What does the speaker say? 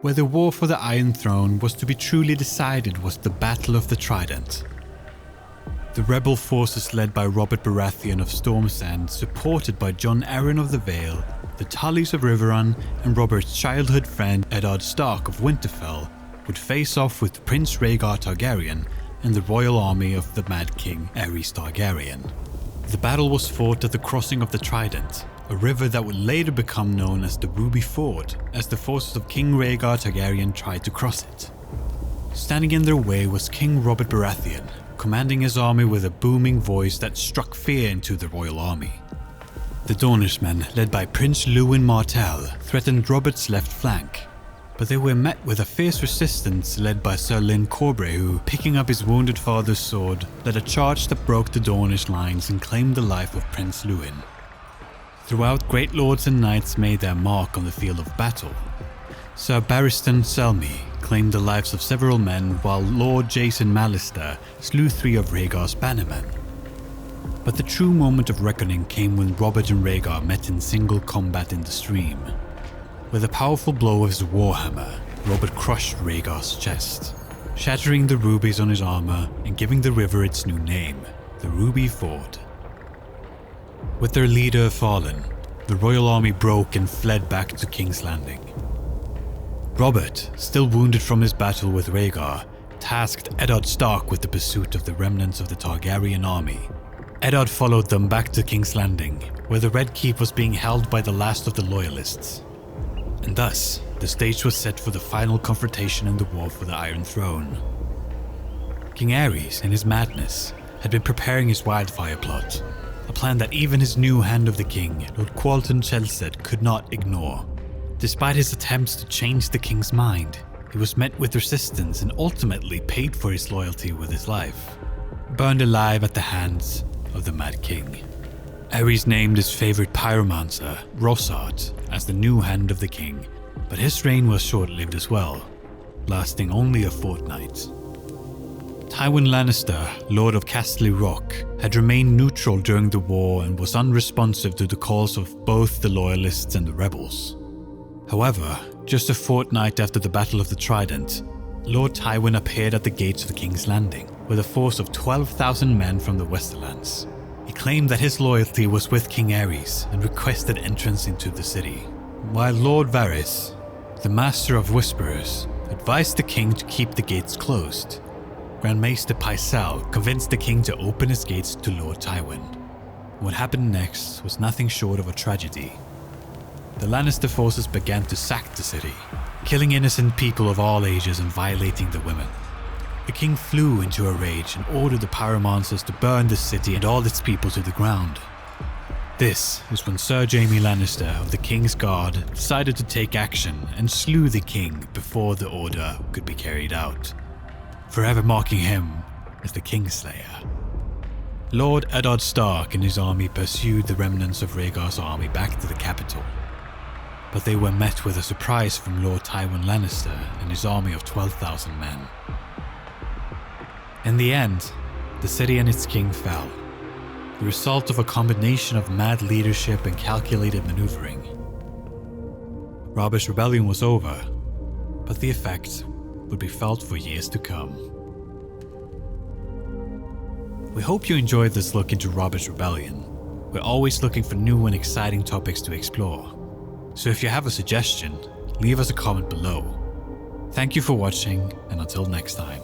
Where the war for the Iron Throne was to be truly decided was the Battle of the Trident. The rebel forces led by Robert Baratheon of Storm's End, supported by Jon Arryn of the Vale, the Tullys of Riverrun, and Robert's childhood friend Eddard Stark of Winterfell, would face off with Prince Rhaegar Targaryen and the royal army of the Mad King Aerys Targaryen. The battle was fought at the crossing of the Trident, a river that would later become known as the Ruby Ford, as the forces of King Rhaegar Targaryen tried to cross it. Standing in their way was King Robert Baratheon, commanding his army with a booming voice that struck fear into the royal army. The Dornishmen, led by Prince Lewin Martell, threatened Robert's left flank, but they were met with a fierce resistance led by Sir Lyn Corbray, who, picking up his wounded father's sword, led a charge that broke the Dornish lines and claimed the life of Prince Lewin. Throughout, great lords and knights made their mark on the field of battle. Sir Barristan Selmy claimed the lives of several men, while Lord Jason Mallister slew 3 of Rhaegar's bannermen. But the true moment of reckoning came when Robert and Rhaegar met in single combat in the stream. With a powerful blow of his warhammer, Robert crushed Rhaegar's chest, shattering the rubies on his armor and giving the river its new name, the Ruby Ford. With their leader fallen, the royal army broke and fled back to King's Landing. Robert, still wounded from his battle with Rhaegar, tasked Eddard Stark with the pursuit of the remnants of the Targaryen army. Eddard followed them back to King's Landing, where the Red Keep was being held by the last of the Loyalists. And thus, the stage was set for the final confrontation in the war for the Iron Throne. King Aerys, in his madness, had been preparing his wildfire plot, a plan that even his new Hand of the King, Lord Qualton Chelsed, could not ignore. Despite his attempts to change the king's mind, he was met with resistance and ultimately paid for his loyalty with his life, burned alive at the hands of the Mad King. Aerys named his favorite pyromancer, Rossart, as the new Hand of the King, but his reign was short-lived as well, lasting only a fortnight. Tywin Lannister, Lord of Casterly Rock, had remained neutral during the war and was unresponsive to the calls of both the Loyalists and the rebels. However, just a fortnight after the Battle of the Trident, Lord Tywin appeared at the gates of King's Landing with a force of 12,000 men from the Westerlands. He claimed that his loyalty was with King Aerys and requested entrance into the city, while Lord Varys, the Master of Whisperers, advised the king to keep the gates closed. Grand Maester Pycelle convinced the king to open his gates to Lord Tywin. What happened next was nothing short of a tragedy. The Lannister forces began to sack the city, killing innocent people of all ages and violating the women. The king flew into a rage and ordered the pyromancers to burn the city and all its people to the ground. This is when Sir Jaime Lannister of the King's Guard decided to take action and slew the king before the order could be carried out, forever marking him as the Kingslayer. Lord Eddard Stark and his army pursued the remnants of Rhaegar's army back to the capital, but they were met with a surprise from Lord Tywin Lannister and his army of 12,000 men. In the end, the city and its king fell, the result of a combination of mad leadership and calculated maneuvering. Robert's rebellion was over, but the effects would be felt for years to come. We hope you enjoyed this look into Robert's rebellion. We're always looking for new and exciting topics to explore, so if you have a suggestion, leave us a comment below. Thank you for watching, and until next time.